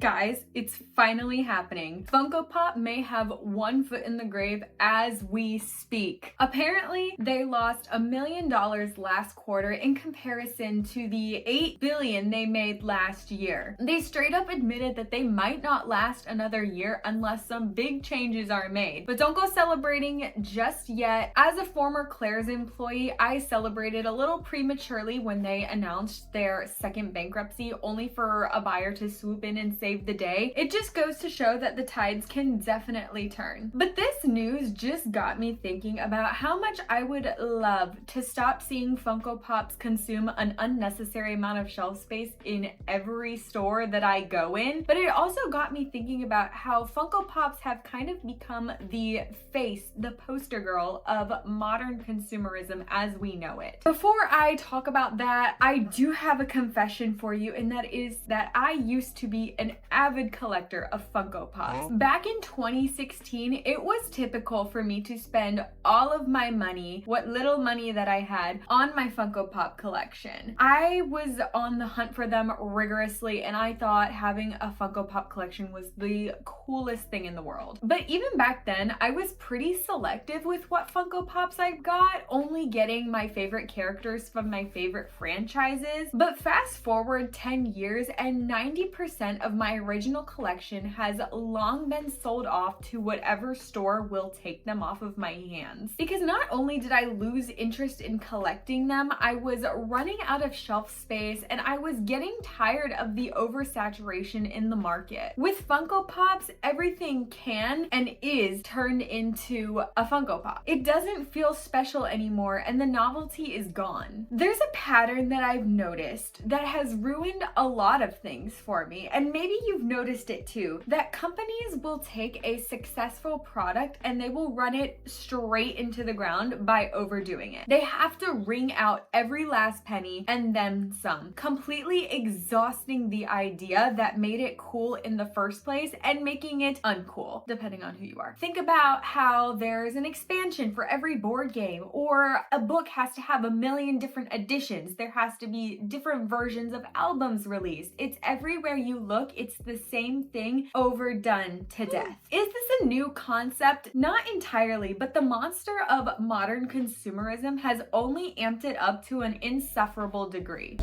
Guys, it's finally happening. Funko Pop may have one foot in the grave as we speak. Apparently, they lost $1 million last quarter in comparison to the $8 billion they made last year. They straight up admitted that they might not last another year unless some big changes are made. But don't go celebrating just yet. As a former Claire's employee, I celebrated a little prematurely when they announced their second bankruptcy, only for a buyer to swoop in and save the day. It just goes to show that the tides can definitely turn. But this news just got me thinking about how much I would love to stop seeing Funko Pops consume an unnecessary amount of shelf space in every store that I go in. But it also got me thinking about how Funko Pops have kind of become the face, the poster girl of modern consumerism as we know it. Before I talk about that, I do have a confession for you, and that is that I used to be an avid collector of Funko Pops. Back in 2016, it was typical for me to spend all of my money, what little money that I had, on my Funko Pop collection. I was on the hunt for them rigorously, and I thought having a Funko Pop collection was the coolest thing in the world. But even back then, I was pretty selective with what Funko Pops I got, only getting my favorite characters from my favorite franchises. But fast forward 10 years and 90% of my original collection has long been sold off to whatever store will take them off of my hands. Because not only did I lose interest in collecting them, I was running out of shelf space and I was getting tired of the oversaturation in the market. With Funko Pops, everything can and is turned into a Funko Pop. It doesn't feel special anymore and the novelty is gone. There's a pattern that I've noticed that has ruined a lot of things for me, and maybe you've noticed it too, that companies will take a successful product and they will run it straight into the ground by overdoing it. They have to wring out every last penny and then some, completely exhausting the idea that made it cool in the first place and making it uncool, depending on who you are. Think about how there's an expansion for every board game, or a book has to have 1 million different editions. There has to be different versions of albums released. It's everywhere you look, it's the same thing overdone to death. Is this a new concept? Not entirely, but the monster of modern consumerism has only amped it up to an insufferable degree.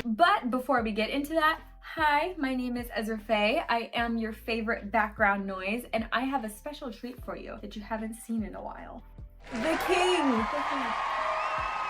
But before we get into that, hi, my name is Ezra Faye. I am your favorite background noise, and I have a special treat for you that you haven't seen in a while. The king!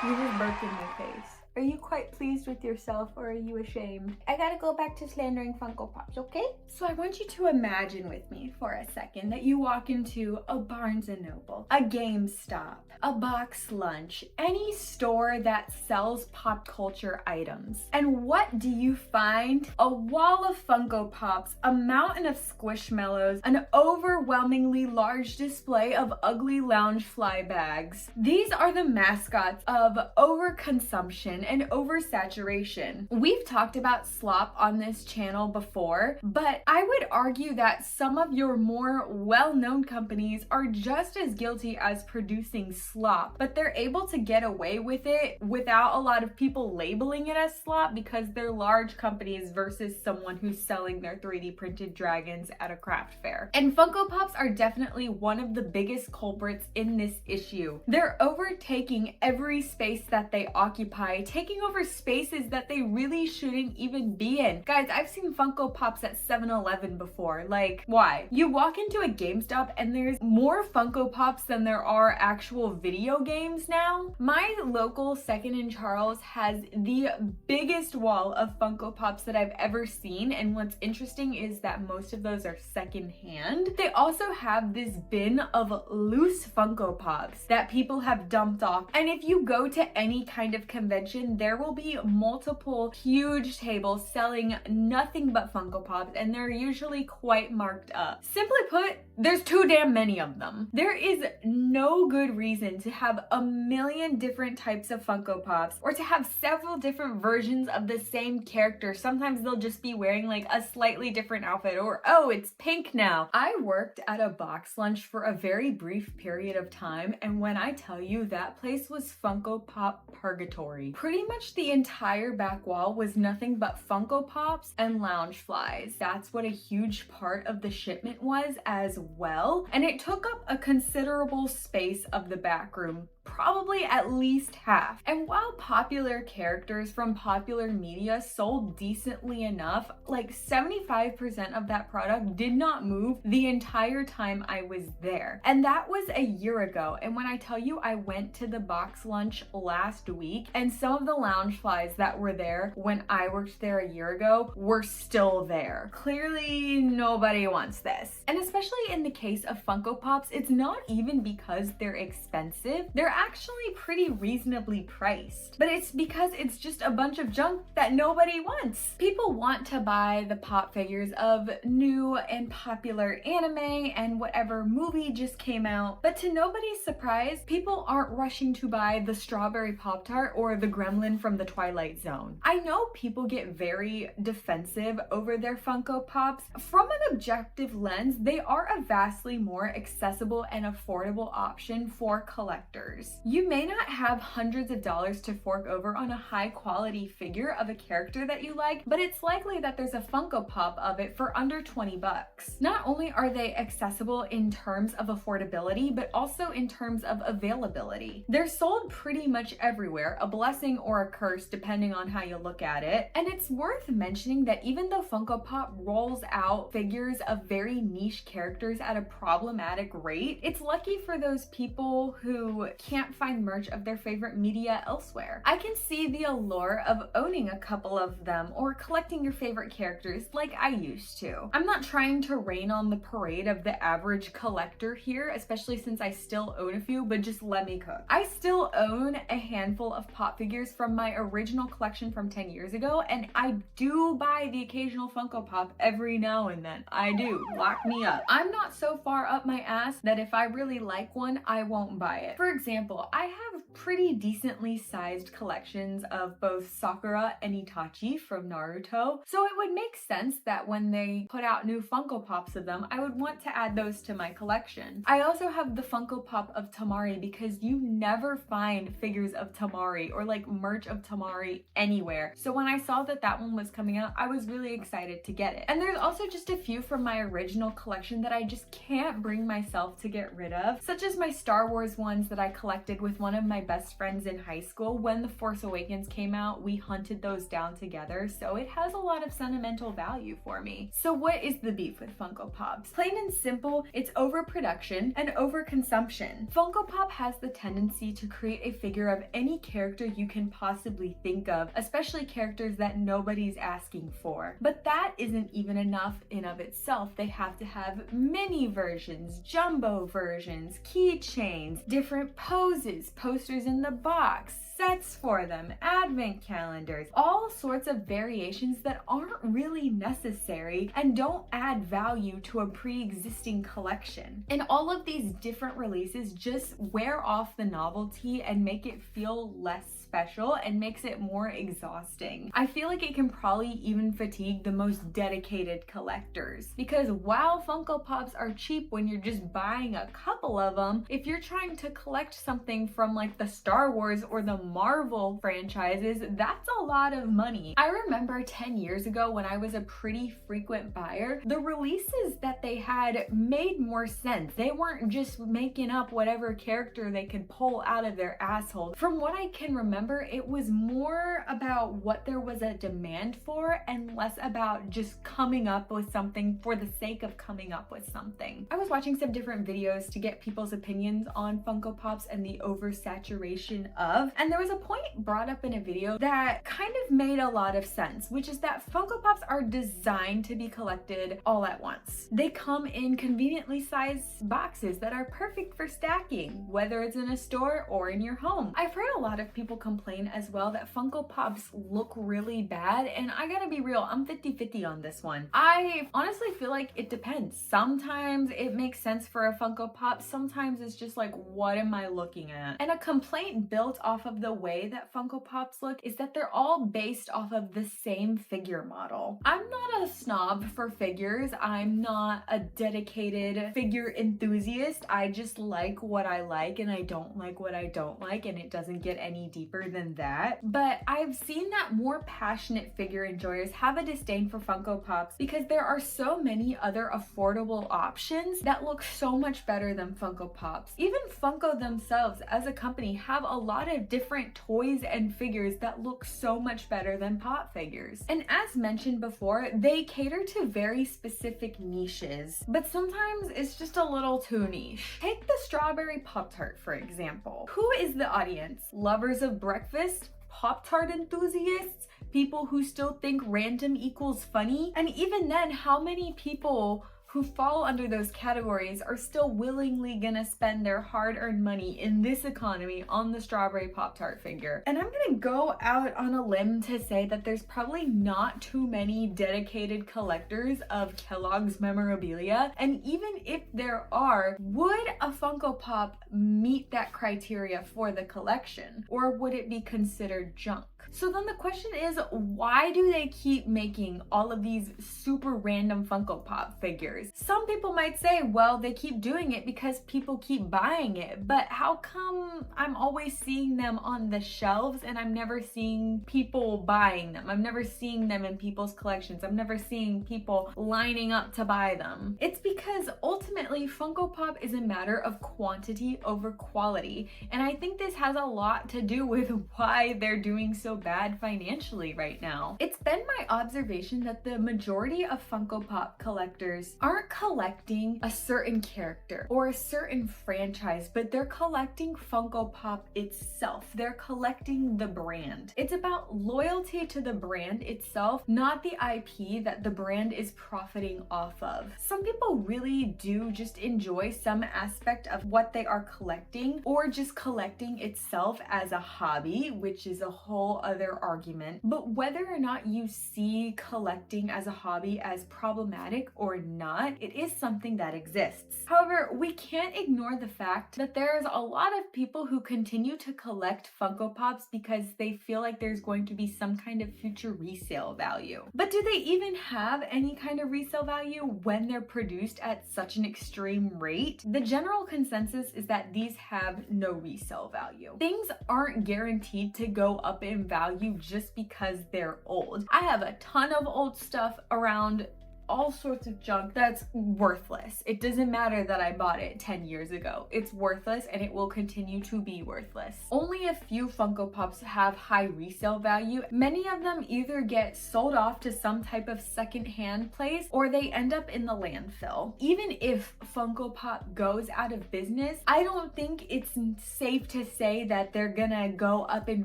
You just burped in my face. Are you quite pleased with yourself, or are you ashamed? I gotta go back to slandering Funko Pops, okay? So I want you to imagine with me for a second that you walk into a Barnes & Noble, a GameStop, a Box Lunch, any store that sells pop culture items. And what do you find? A wall of Funko Pops, a mountain of Squishmallows, an overwhelmingly large display of ugly Loungefly bags. These are the mascots of overconsumption and oversaturation. We've talked about slop on this channel before, but I would argue that some of your more well-known companies are just as guilty as producing slop, but they're able to get away with it without a lot of people labeling it as slop because they're large companies versus someone who's selling their 3D printed dragons at a craft fair. And Funko Pops are definitely one of the biggest culprits in this issue. They're overtaking every space that they occupy, taking over spaces that they really shouldn't even be in. Guys, I've seen Funko Pops at 7-Eleven before. Like, why? You walk into a GameStop and there's more Funko Pops than there are actual video games now. My local Second and Charles has the biggest wall of Funko Pops that I've ever seen, and what's interesting is that most of those are secondhand. They also have this bin of loose Funko Pops that people have dumped off, and if you go to any kind of convention, there will be multiple huge tables selling nothing but Funko Pops, and they're usually quite marked up. Simply put, there's too damn many of them. There is no good reason to have 1 million different types of Funko Pops, or to have several different versions of the same character. Sometimes they'll just be wearing like a slightly different outfit, or oh, it's pink now. I worked at a Box Lunch for a very brief period of time, and when I tell you that place was Funko Pop purgatory. Pretty much the entire back wall was nothing but Funko Pops and lounge flies. That's what a huge part of the shipment was as well. And it took up a considerable space of the back room, probably at least half. And while popular characters from popular media sold decently enough, like 75% of that product did not move the entire time I was there. And that was a year ago. And when I tell you I went to the box lunch last week, and some of the lounge flies that were there when I worked there a year ago were still there. Clearly nobody wants this. And especially in the case of Funko Pops, it's not even because they're expensive. They're actually pretty reasonably priced, but it's because it's just a bunch of junk that nobody wants. People want to buy the pop figures of new and popular anime and whatever movie just came out, but to nobody's surprise, people aren't rushing to buy the strawberry Pop-Tart or the gremlin from the Twilight Zone. I know people get very defensive over their Funko Pops. From an objective lens, they are a vastly more accessible and affordable option for collectors. You may not have hundreds of dollars to fork over on a high quality figure of a character that you like, but it's likely that there's a Funko Pop of it for under 20 bucks. Not only are they accessible in terms of affordability, but also in terms of availability. They're sold pretty much everywhere, a blessing or a curse depending on how you look at it. And it's worth mentioning that even though Funko Pop rolls out figures of very niche characters at a problematic rate, it's lucky for those people who can't find merch of their favorite media elsewhere. I can see the allure of owning a couple of them or collecting your favorite characters like I used to. I'm not trying to rain on the parade of the average collector here, especially since I still own a few, but just let me cook. I still own a handful of pop figures from my original collection from 10 years ago, and I do buy the occasional Funko Pop every now and then. I do. Lock me up. I'm not so far up my ass that if I really like one, I won't buy it. For example, I have pretty decently sized collections of both Sakura and Itachi from Naruto, so it would make sense that when they put out new Funko Pops of them, I would want to add those to my collection. I also have the Funko Pop of Tamari because you never find figures of Tamari or like merch of Tamari anywhere, so when I saw that that one was coming out, I was really excited to get it. And there's also just a few from my original collection that I just can't bring myself to get rid of, such as my Star Wars ones that I collected with one of my best friends in high school. When The Force Awakens came out, we hunted those down together, so it has a lot of sentimental value for me. So what is the beef with Funko Pops? Plain and simple, it's overproduction and overconsumption. Funko Pop has the tendency to create a figure of any character you can possibly think of, especially characters that nobody's asking for. But that isn't even enough in of itself. They have to have mini versions, jumbo versions, keychains, different poses, posters in the box, sets for them, advent calendars, all sorts of variations that aren't really necessary and don't add value to a pre-existing collection. And all of these different releases just wear off the novelty and make it feel less special and makes it more exhausting. I feel like it can probably even fatigue the most dedicated collectors, because while Funko Pops are cheap when you're just buying a couple of them, if you're trying to collect something from like the Star Wars or the Marvel franchises, that's a lot of money. I remember 10 years ago when I was a pretty frequent buyer, the releases that they had made more sense. They weren't just making up whatever character they could pull out of their asshole. From what I can remember, it was more about what there was a demand for and less about just coming up with something for the sake of coming up with something. I was watching some different videos to get people's opinions on Funko Pops and the oversaturation of, and there was a point brought up in a video that kind of made a lot of sense, which is that Funko Pops are designed to be collected all at once. They come in conveniently sized boxes that are perfect for stacking, whether it's in a store or in your home. I've heard a lot of people complain as well that Funko Pops look really bad, and I gotta be real, I'm 50-50 on this one. I honestly feel like it depends. Sometimes it makes sense for a Funko Pop, sometimes it's just like, what am I looking at? And a complaint built off of the way that Funko Pops look is that they're all based off of the same figure model. I'm not a snob for figures, I'm not a dedicated figure enthusiast, I just like what I like and I don't like what I don't like, and it doesn't get any deeper deeper than that, but I've seen that more passionate figure enjoyers have a disdain for Funko Pops because there are so many other affordable options that look so much better than Funko Pops. Even Funko themselves as a company have a lot of different toys and figures that look so much better than Pop figures. And as mentioned before, they cater to very specific niches, but sometimes it's just a little too niche. Take the strawberry Pop-Tart, for example. Who is the audience? Lovers of breakfast? Pop-Tart enthusiasts? People who still think random equals funny? And even then, how many people who fall under those categories are still willingly gonna spend their hard-earned money in this economy on the strawberry Pop-Tart figure? And I'm gonna go out on a limb to say that there's probably not too many dedicated collectors of Kellogg's memorabilia, and even if there are, would a Funko Pop meet that criteria for the collection, or would it be considered junk? So then the question is, why do they keep making all of these super random Funko Pop figures? Some people might say, well, they keep doing it because people keep buying it, but how come I'm always seeing them on the shelves and I'm never seeing people buying them? I'm never seeing them in people's collections. I'm never seeing people lining up to buy them. It's because ultimately Funko Pop is a matter of quantity over quality, and I think this has a lot to do with why they're doing so bad financially right now. It's been my observation that the majority of Funko Pop collectors aren't collecting a certain character or a certain franchise, but they're collecting Funko Pop itself. They're collecting the brand. It's about loyalty to the brand itself, not the IP that the brand is profiting off of. Some people really do just enjoy some aspect of what they are collecting, or just collecting itself as a hobby, which is a whole other argument. But whether or not you see collecting as a hobby as problematic or not, it is something that exists. However, we can't ignore the fact that there's a lot of people who continue to collect Funko Pops because they feel like there's going to be some kind of future resale value. But do they even have any kind of resale value when they're produced at such an extreme rate? The general consensus is that these have no resale value. Things aren't guaranteed to go up in value just because they're old. I have a ton of old stuff around, all sorts of junk that's worthless. It doesn't matter that I bought it 10 years ago. It's worthless and it will continue to be worthless. Only a few Funko Pops have high resale value. Many of them either get sold off to some type of second-hand place or they end up in the landfill. Even if Funko Pop goes out of business, I don't think it's safe to say that they're gonna go up in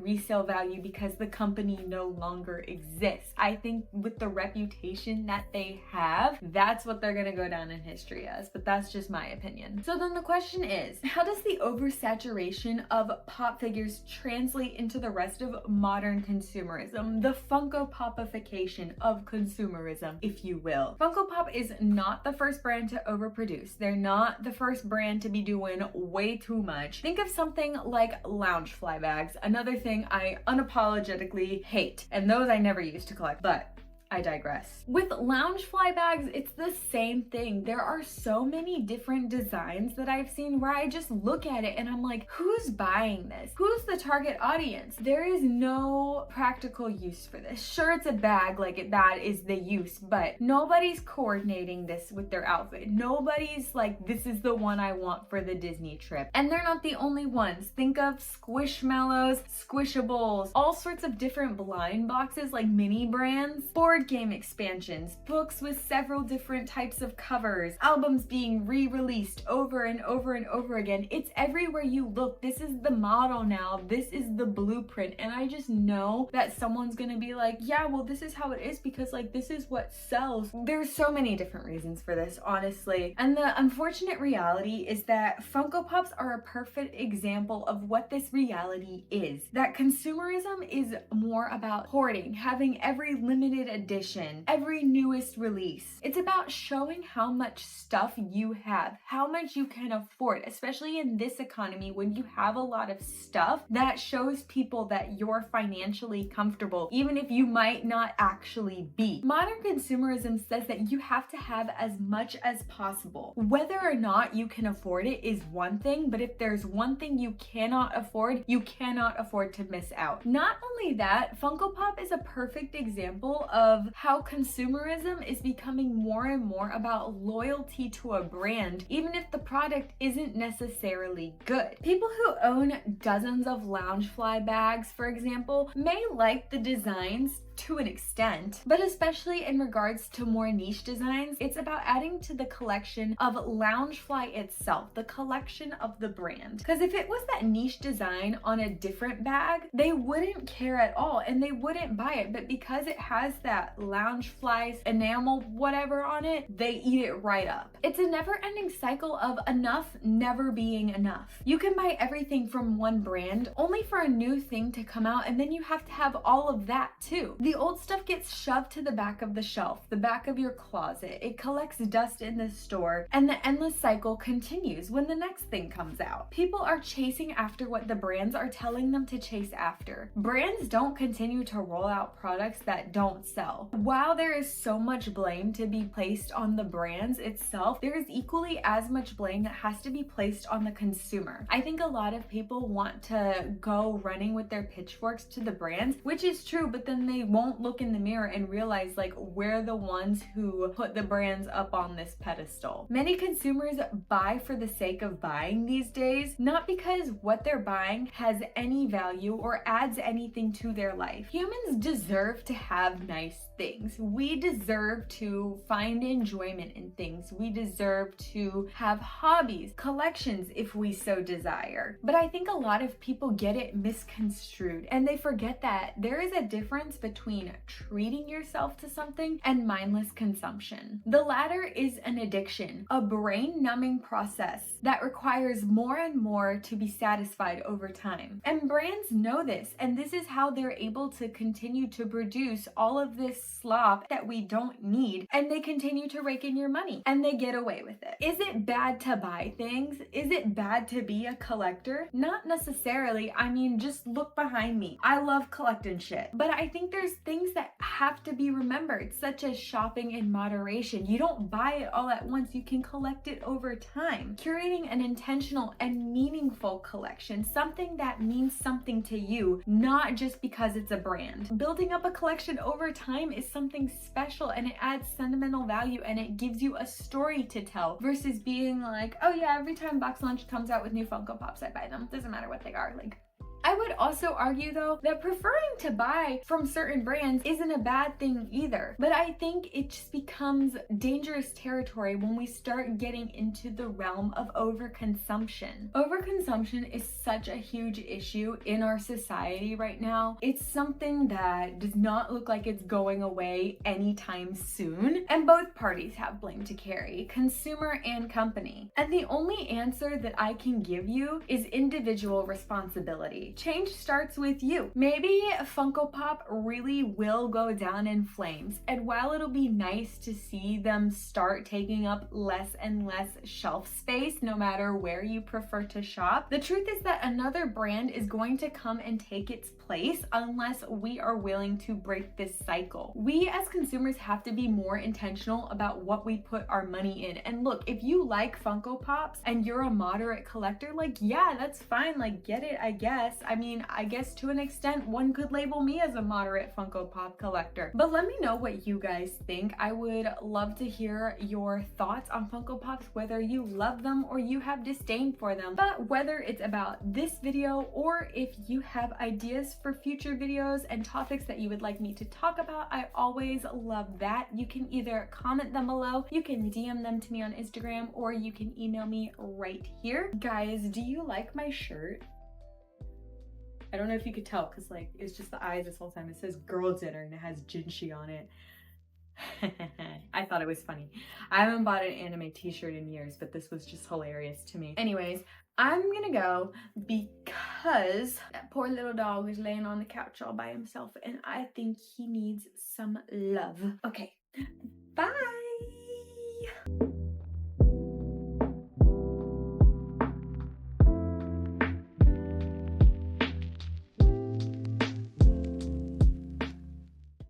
resale value because the company no longer exists. I think with the reputation that they have, that's what they're gonna go down in history as, but that's just my opinion. So then the question is, how does the oversaturation of pop figures translate into the rest of modern consumerism, the Funko Pop-ification of consumerism, if you will? Funko Pop is not the first brand to overproduce. They're not the first brand to be doing way too much. Think of something like Loungefly bags, another thing I unapologetically hate, and those I never used to collect, but I digress. With Loungefly bags, it's the same thing. There are so many different designs that I've seen where I just look at it and I'm like, who's buying this? Who's the target audience? There is no practical use for this. Sure, it's a bag, like that is the use, but nobody's coordinating this with their outfit. Nobody's like, this is the one I want for the Disney trip. And they're not the only ones. Think of Squishmallows, Squishables, all sorts of different blind boxes like mini brands, board game expansions, books with several different types of covers, albums being re-released over and over and over again. It's everywhere you look. This is the model now. This is the blueprint. And I just know that someone's gonna be like, yeah, well, this is how it is because like this is what sells. There's so many different reasons for this, honestly. And the unfortunate reality is that Funko Pops are a perfect example of what this reality is. That consumerism is more about hoarding, having every limited edition edition, every newest release. It's about showing how much stuff you have, how much you can afford, especially in this economy when you have a lot of stuff. That shows people that you're financially comfortable, even if you might not actually be. Modern consumerism says that you have to have as much as possible. Whether or not you can afford it is one thing, but if there's one thing you cannot afford, you cannot afford to miss out. Not only that, Funko Pop is a perfect example of how consumerism is becoming more and more about loyalty to a brand, even if the product isn't necessarily good. People who own dozens of Loungefly bags, for example, may like the designs to an extent, but especially in regards to more niche designs, it's about adding to the collection of Loungefly itself, the collection of the brand. Because if it was that niche design on a different bag, they wouldn't care at all and they wouldn't buy it, but because it has that Loungefly enamel whatever on it, they eat it right up. It's a never-ending cycle of enough never being enough. You can buy everything from one brand only for a new thing to come out, and then you have to have all of that too. The old stuff gets shoved to the back of the shelf, the back of your closet. It collects dust in the store, and the endless cycle continues when the next thing comes out. People are chasing after what the brands are telling them to chase after. Brands don't continue to roll out products that don't sell. While there is so much blame to be placed on the brands itself, there is equally as much blame that has to be placed on the consumer. I think a lot of people want to go running with their pitchforks to the brands, which is true, but then they won't look in the mirror and realize like we're the ones who put the brands up on this pedestal. Many consumers buy for the sake of buying these days, not because what they're buying has any value or adds anything to their life. Humans deserve to have nice things. We deserve to find enjoyment in things. We deserve to have hobbies, collections if we so desire. But I think a lot of people get it misconstrued and they forget that there is a difference between treating yourself to something and mindless consumption. The latter is an addiction, a brain-numbing process that requires more and more to be satisfied over time. And brands know this, and this is how they're able to continue to produce all of this slop that we don't need, and they continue to rake in your money, and they get away with it. Is it bad to buy things? Is it bad to be a collector? Not necessarily. I mean, just look behind me. I love collecting shit, but I think there's things that have to be remembered, such as shopping in moderation. You don't buy it all at once. You can collect it over time. Curating an intentional and meaningful collection, something that means something to you, not just because it's a brand. Building up a collection over time is something special, and it adds sentimental value, and it gives you a story to tell versus being like, oh yeah, every time Box Lunch comes out with new Funko Pops, I buy them. Doesn't matter what they are. Like, I would also argue though that preferring to buy from certain brands isn't a bad thing either, but I think it just becomes dangerous territory when we start getting into the realm of overconsumption. Overconsumption is such a huge issue in our society right now. It's something that does not look like it's going away anytime soon, and both parties have blame to carry, consumer and company. And the only answer that I can give you is individual responsibility. Change starts with you. Maybe Funko Pop really will go down in flames, and while it'll be nice to see them start taking up less and less shelf space no matter where you prefer to shop, the truth is that another brand is going to come and take its place unless we are willing to break this cycle. We as consumers have to be more intentional about what we put our money in. And look, if you like Funko Pops and you're a moderate collector, like, yeah, that's fine, like, get it, I guess. I mean, I guess to an extent, one could label me as a moderate Funko Pop collector. But let me know what you guys think. I would love to hear your thoughts on Funko Pops, whether you love them or you have disdain for them. But whether it's about this video or if you have ideas for future videos and topics that you would like me to talk about, I always love that. You can either comment them below, you can DM them to me on Instagram, or you can email me right here. Guys, do you like my shirt? I don't know if you could tell because like it's just the eyes this whole time. It says girl dinner and it has Jinshi on it. I I thought it was funny. I haven't bought an anime t-shirt in years, but this was just hilarious to me. Anyways, I'm gonna go because that poor little dog is laying on the couch all by himself and I think he needs some love. Okay, bye!